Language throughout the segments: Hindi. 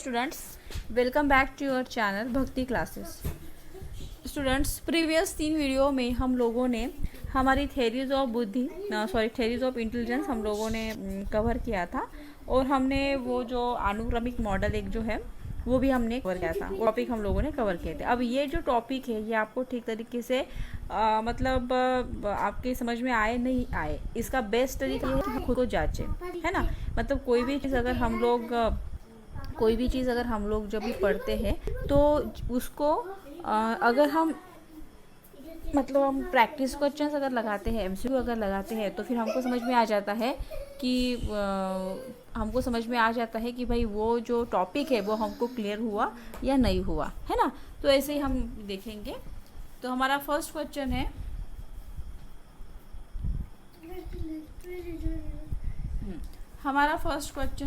Students, welcome back to your channel Bhakti classes. Students, previous 3 video में हम लोगों ने हमारी थेरीज ऑफ इंटेलिजेंस हम लोगों ने कवर किया था और हमने वो जो अनुक्रमिक मॉडल एक जो है वो भी हमने कवर किया था। वो टॉपिक हम लोगों ने कवर किए थे। अब ये जो टॉपिक है ये आपको ठीक तरीके से आपके समझ में आए नहीं आए, इसका बेस्ट तरीका है कि खुद को जांचें, है ना। मतलब कोई भी चीज़ अगर हम लोग जब भी पढ़ते हैं तो उसको अगर हम प्रैक्टिस क्वेश्चंस अगर लगाते हैं, एमसीक्यू अगर लगाते हैं तो फिर हमको समझ में आ जाता है कि भाई वो जो टॉपिक है वो हमको क्लियर हुआ या नहीं हुआ, है ना। तो ऐसे ही हम देखेंगे। तो हमारा फर्स्ट क्वेश्चन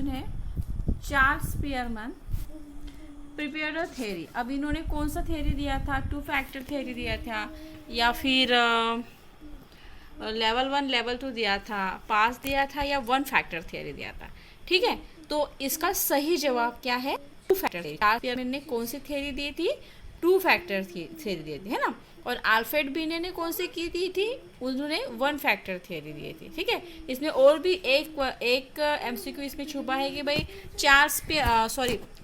है, Charles Spearman prepared a theory. अब इन्होंने कौन सा थ्योरी दिया था? 2 फैक्टर थ्योरी दिया था या फिर लेवल 1 लेवल 2 दिया था, पास दिया था या 1 फैक्टर थ्योरी दिया था। ठीक है, तो इसका सही जवाब क्या है? 2 फैक्टर थ्योरी। चार्ल्स स्पीयरमैन ने कौन सी थ्योरी दी थी? 2 फैक्टर थ्योरी दी थी, है ना। और अल्फ्रेड बिनेट ने कौन सी की थी? उन्होंने 1 फैक्टर थ्योरी दी थी। ठीक है, इसमें और भी एक एमसीक्यू इसमें छुपा है कि भाई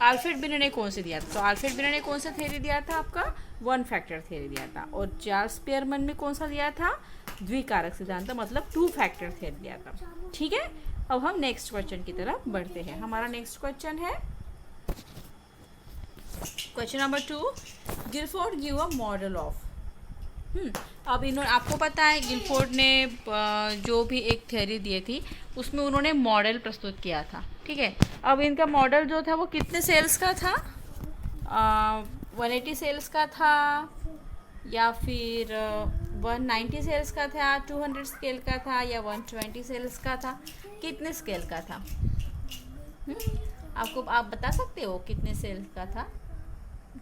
अल्फ्रेड बिनेट ने कौन से दिया था। तो अल्फ्रेड बिनेट ने कौन सा थ्योरी दिया था? आपका 1 फैक्टर थ्योरी दिया था। और चार्ल्स स्पीयरमैन ने कौन सा दिया था? द्विकारक सिद्धांत, मतलब 2 फैक्टर थ्योरी दिया था। ठीक है, अब हम नेक्स्ट क्वेश्चन की तरफ बढ़ते हैं। हमारा नेक्स्ट क्वेश्चन है question number 2, Guilford give a model of. अब इन्होंने, आपको पता है गिलफोर्ड ने जो भी एक थ्योरी दी थी उसमें उन्होंने मॉडल प्रस्तुत किया था। ठीक है, अब इनका मॉडल जो था वो कितने सेल्स का था? 180 सेल्स का था या फिर 190 सेल्स का था, 200 स्केल का था या 120 सेल्स का था? कितने स्केल का था? आप बता सकते हो कितने सेल्स का था?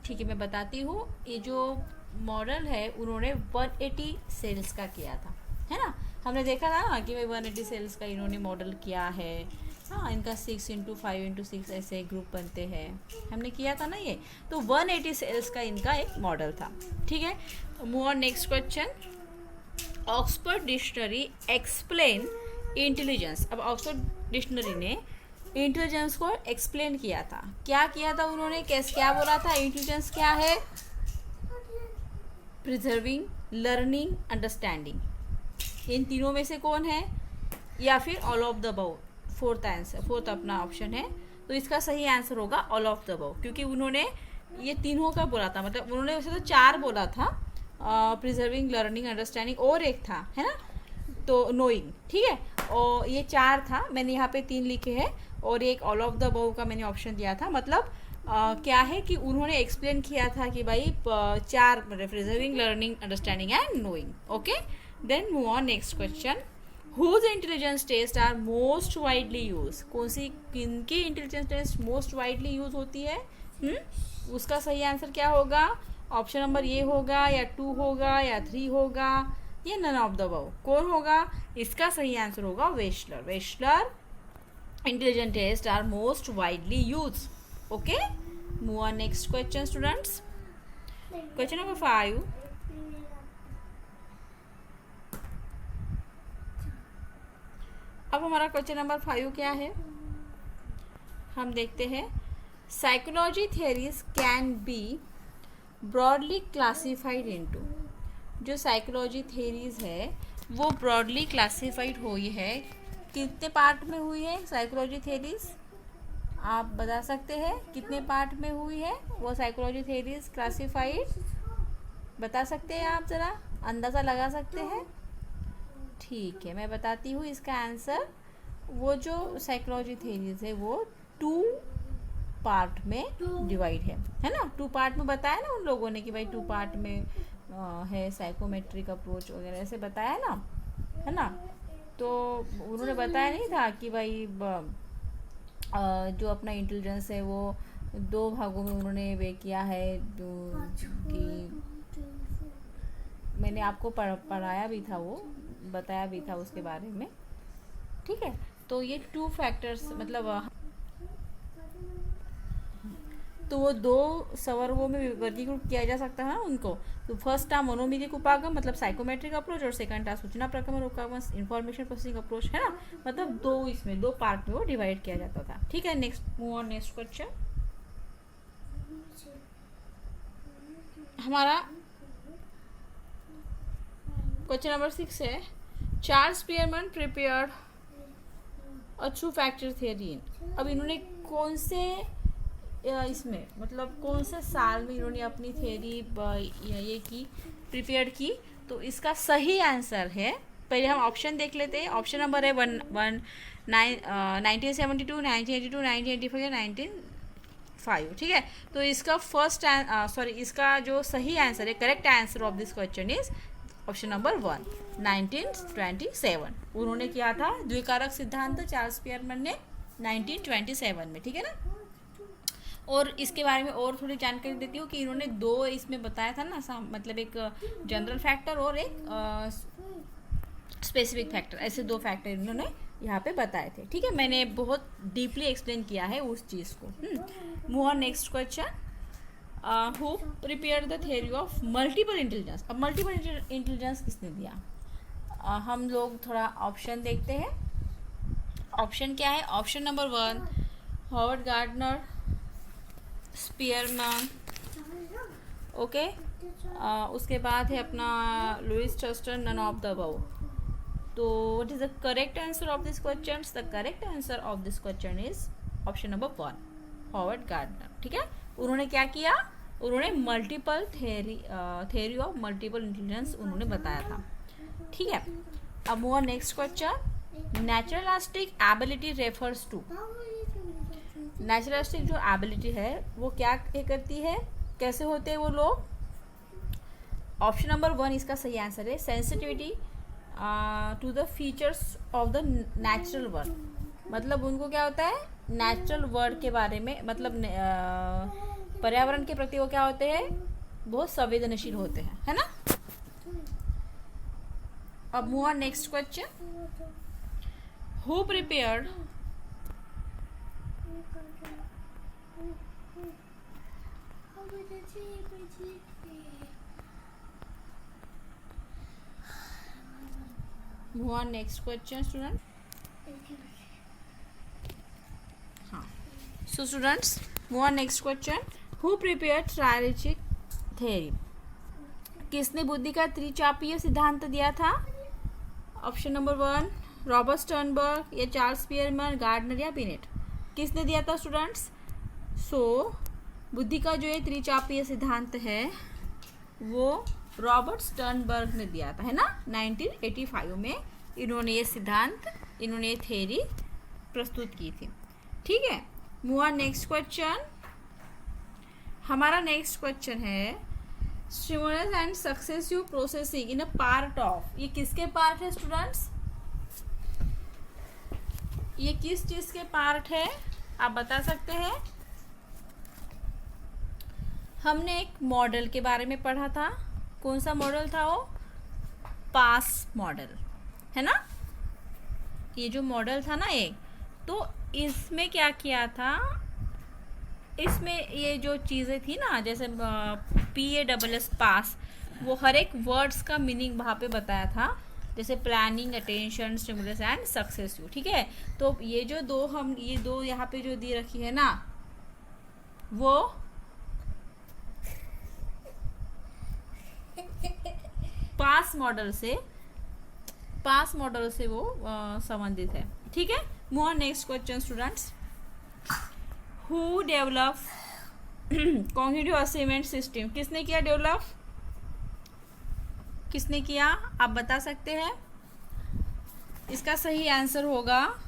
ठीक है, मैं बताती हूँ। ये जो मॉडल है उन्होंने 180 सेल्स का किया था, है ना। हमने देखा था ना कि भाई 180 सेल्स का इन्होंने मॉडल किया है। हाँ, इनका 6 × 5 × 6 ऐसे ग्रुप बनते हैं, हमने किया था ना ये। तो 180 सेल्स का इनका एक मॉडल था। ठीक है, move on next question. Oxford dictionary explain intelligence. अब ऑक्सफोर्ड डिक्शनरी ने इंटेलिजेंस को एक्सप्लेन किया था। क्या किया था उन्होंने? क्या बोला था? इंटेलिजेंस क्या है? Preserving, learning, understanding. इन तीनों में से कौन है? या फिर all of the above? Fourth अपना ऑप्शन है। तो इसका सही आंसर होगा ऑल ऑफ द अबव, क्योंकि उन्होंने ये तीनों का बोला था। मतलब उन्होंने वैसे तो 4 बोला था, प्रिजर्विंग, लर्निंग, अंडरस्टैंडिंग और एक था, है ना, तो नोइंग। ठीक है, और ये 4 था, मैंने यहाँ पे 3 लिखे हैं और एक ऑल ऑफ द अबव का मैंने ऑप्शन दिया था। मतलब क्या है कि उन्होंने एक्सप्लेन किया था कि भाई 4 preserving, learning, understanding and knowing. Okay, then move on next question. Whose intelligence test are most widely use. किनकी intelligence test most widely use होती है? उसका सही आंसर क्या होगा? ऑप्शन नंबर ए होगा या 2 होगा या 3 होगा या नन ऑफ द अबव? कौन होगा? इसका सही आंसर होगा Wechsler intelligence test are most widely use. Okay, move on next question students. Question number 5। अब हमारा क्वेश्चन नंबर 5 क्या है, हम देखते हैं। Psychology theories can be broadly classified into. जो साइकोलॉजी थियरीज है वो ब्रॉडली क्लासिफाइड हुई है। कितने पार्ट में हुई है साइकोलॉजी थियरीज? आप बता सकते हैं कितने पार्ट में हुई है वो साइकोलॉजी थियरीज क्लासिफाइड? बता सकते हैं आप? ज़रा अंदाज़ा लगा सकते हैं? ठीक है, मैं बताती हूँ इसका आंसर। वो जो साइकोलॉजी थियरीज है वो 2 पार्ट में डिवाइड है ना। 2 पार्ट में बताया ना उन लोगों ने कि भाई 2 पार्ट में है, साइकोमेट्रिक अप्रोच वगैरह ऐसे बताया ना, है ना। तो उन्होंने बताया नहीं था कि भाई जो अपना इंटेलिजेंस है वो 2 भागों में उन्होंने वे किया है, कि मैंने आपको पढ़ाया भी था, वो बताया भी था उसके बारे में। ठीक है, तो ये 2 फैक्टर्स मतलब तो वो 2 सवर्गों में वर्गीकृत किया जा सकता है उनको। तो फर्स्ट था मोनोमिलिक उपागम मतलब साइकोमेट्रिक अप्रोच, और सेकंड था सूचना प्रक्रमण उपागम इंफॉर्मेशन प्रोसेसिंग अप्रोच, है ना। मतलब 2 पार्ट में वो डिवाइड किया जाता था। ठीक है, next move on next question. हमारा क्वेश्चन नंबर 6 है, चार्ल्स स्पीयरमैन प्रिपेयर्ड अ टू फैक्टर थियरी। अब इन्होंने कौन से इसमें मतलब कौन से साल में इन्होंने अपनी थियरी ये की, प्रिपेयर की। तो इसका सही आंसर है, पहले हम ऑप्शन देख लेते हैं। ऑप्शन नंबर है 1972, 1982, 1985 या 1905। ठीक है, तो इसका इसका जो सही आंसर है, correct answer of this question is option number 1, 1927। उन्होंने किया था द्विकारक सिद्धांत चार्ल्स स्पीयरमैन ने 1927 में। ठीक है ना। और इसके बारे में और थोड़ी जानकारी देती हूँ कि इन्होंने 2 इसमें बताया था ना, मतलब एक जनरल फैक्टर और एक स्पेसिफिक फैक्टर, ऐसे 2 फैक्टर इन्होंने यहाँ पे बताए थे। ठीक है, मैंने बहुत डीपली एक्सप्लेन किया है उस चीज़ को। Move on next question. Who prepared the theory of multiple intelligence. अब मल्टीपल इंटेलिजेंस किसने दिया? हम लोग थोड़ा ऑप्शन देखते हैं। ऑप्शन क्या है? Option number 1 Howard Gardner, Spearman, okay. उसके बाद है अपना लुइस चस्टर, नन ऑफ द अबव। तो what is the correct answer of this question? The correct answer of this question is option number 1 Howard Gardner. ठीक है, उन्होंने क्या किया? उन्होंने multiple theory of multiple intelligence उन्होंने बताया था। ठीक है, अब move on next question. Naturalistic ability refers to. Naturalistic जो एबिलिटी है वो क्या करती है, कैसे होते हैं वो लोग? ऑप्शन नंबर 1 इसका सही आंसर है, sensitivity to the features of the natural world. मतलब उनको क्या होता है, नेचुरल वर्ल्ड के बारे में, मतलब पर्यावरण के प्रति वो क्या होते हैं, बहुत संवेदनशील होते हैं, है ना। अब move on next question. Who prepared move on next question student. हाँ, so students move on next question. Who prepared triarchic theory. किसने बुद्धि का त्रिचापीय सिद्धांत दिया था? ऑप्शन नंबर 1 रॉबर्ट स्टर्नबर्ग या चार्ल्स स्पीयरमैन, गार्डनर या बिनेट। किसने दिया था स्टूडेंट्स? बुद्धि का जो ये त्रिचापीय सिद्धांत है वो रॉबर्ट स्टर्नबर्ग ने दिया था, है ना। 1985 में इन्होंने ये सिद्धांत, इन्होंने ये थ्योरी प्रस्तुत की थी। ठीक है, मूव ऑन नेक्स्ट क्वेश्चन। हमारा नेक्स्ट क्वेश्चन है stimulus and successive processing in a part of. ये किसके पार्ट है स्टूडेंट्स? ये किस चीज के पार्ट है आप बता सकते हैं? हमने एक मॉडल के बारे में पढ़ा था। कौन सा मॉडल था वो? पास मॉडल, है ना। ये जो मॉडल था ना एक, तो इसमें क्या किया था, इसमें ये जो चीज़ें थी ना, जैसे PASS पास, वो हर एक वर्ड्स का मीनिंग वहाँ पे बताया था, जैसे planning, attention, stimulus and successive. ठीक है, तो ये जो ये दो यहाँ पे जो दी रखी है ना, वो पास मॉडल से वो संबंधित है। ठीक है, move on next question students. Who develop cognitive assessment system. किसने किया डेवलप? किसने किया आप बता सकते हैं? इसका सही आंसर होगा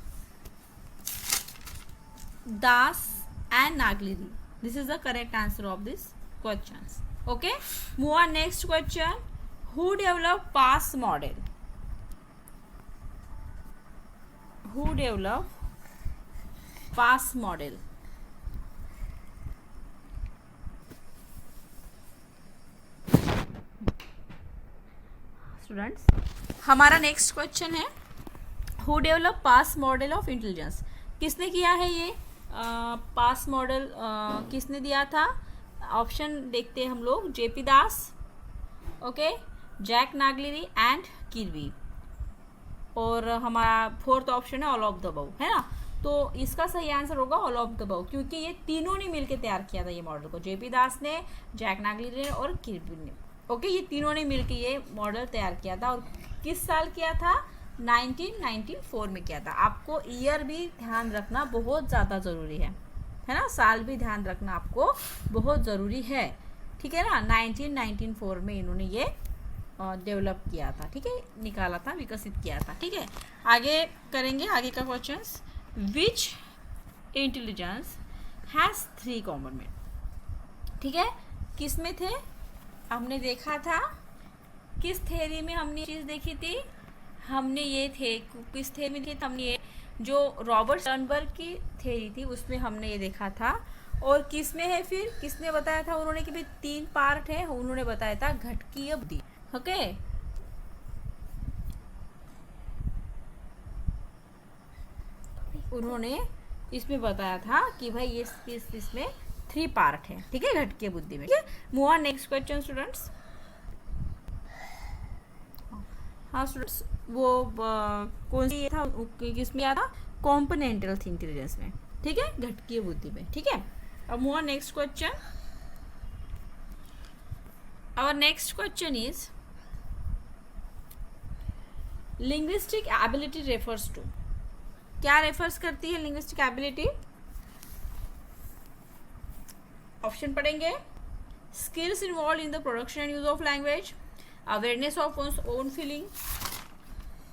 Das and Naglieri. This is the correct answer of this question. Okay, move on next question. Who develop PASS model. Who develop PASS model? Students हमारा नेक्स्ट क्वेश्चन है who develop PASS model of intelligence. किसने किया है ये पास मॉडल किसने दिया था? ऑप्शन देखते हैं हम लोग, JP Das, okay, Jack Naglieri and Kirby. और हमारा फोर्थ ऑप्शन है ऑल ऑफ द अबव, है ना। तो इसका सही आंसर होगा ऑल ऑफ द अबव, क्योंकि ये तीनों ने मिलकर तैयार किया था ये मॉडल को, जेपी दास ने, जैक नागलिरी ने और किर्बी ने। ओके, ये तीनों ने मिलकर ये मॉडल तैयार किया था। और किस साल किया था? 1994 में किया था। आपको ईयर भी ध्यान रखना बहुत ज़्यादा ज़रूरी है ना, साल भी ध्यान रखना आपको बहुत ज़रूरी है, ठीक है ना। 1994 में इन्होंने ये डेवलप किया था, ठीक है, निकाला था, विकसित किया था, ठीक है। आगे करेंगे, आगे का questions. Which intelligence has 3 component, ठीक है, किस में थे? हमने देखा था, किस थ्योरी में हमने चीज़ देखी थी? हमने ये थे, किस थ्योरी में थी? हमने ये जो रॉबर्ट स्टर्नबर्ग की थ्योरी थी उसमें हमने ये देखा था। और किस में है फिर? किसने बताया था उन्होंने कि भाई 3 पार्ट है? उन्होंने बताया था घटकीय बुद्धि, ओके। उन्होंने इसमें बताया था कि भाई ये इसमें 3 पार्ट है, ठीक है, घटकीय बुद्धि में, ठीक है। Move on next question students. हाँ स्टूडेंट्स, वो कौन सी था, किसमें आया था? कॉम्पोनेंटल इंटेलिजेंस में, ठीक है, घटकीय बुद्धि में, ठीक है। अब move on next question. Our next question is linguistic ability refers to. क्या रेफर्स करती है लिंग्विस्टिक एबिलिटी? ऑप्शन पढ़ेंगे। Skills involve in the production and use of language, awareness of one's own feeling,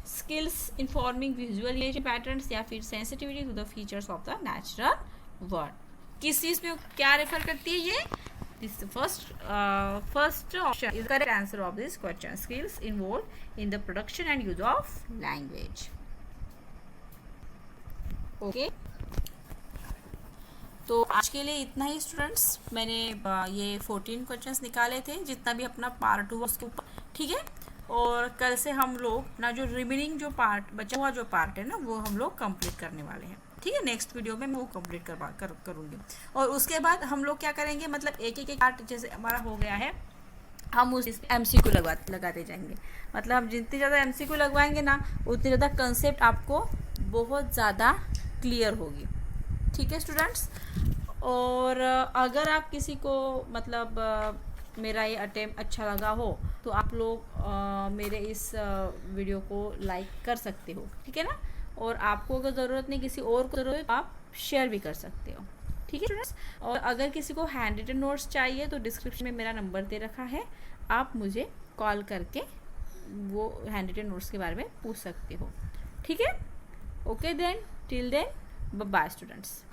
skills in forming visual relation patterns, या फिर sensitivity to the features of the natural world. किस चीज में क्या रेफर करती है ये? This first option is correct answer of this question. Skills involve in the production and use of language, okay. तो आज के लिए इतना ही स्टूडेंट्स। मैंने ये 14 क्वेश्चंस निकाले थे, जितना भी अपना पार्ट 2 उसके ऊपर, ठीक है। और कल से हम लोग अपना जो रिमेनिंग जो पार्ट बचा हुआ जो पार्ट है ना, वो हम लोग कंप्लीट करने वाले हैं, ठीक है। नेक्स्ट वीडियो में मैं वो कंप्लीट करूँगी। और उसके बाद हम लोग क्या करेंगे, मतलब एक एक पार्ट जैसे हमारा हो गया है, हम उस MCQ लगाते जाएंगे। मतलब हम जितनी ज़्यादा MCQ लगवाएंगे ना, उतनी ज़्यादा कंसेप्ट आपको बहुत ज़्यादा क्लियर होगी, ठीक है स्टूडेंट्स। और अगर आप किसी को मतलब मेरा ये अटेम्प्ट अच्छा लगा हो तो आप लोग मेरे इस वीडियो को लाइक कर सकते हो, ठीक है ना। और आपको अगर ज़रूरत नहीं, किसी और को ज़रूरत है, आप शेयर भी कर सकते हो, ठीक है स्टूडेंट्स। और अगर किसी को हैंड रिटन नोट्स चाहिए तो डिस्क्रिप्शन में मेरा नंबर दे रखा है, आप मुझे कॉल करके वो हैंड रिटन नोट्स के बारे में पूछ सकते हो, ठीक है। Okay then, till then, bye students.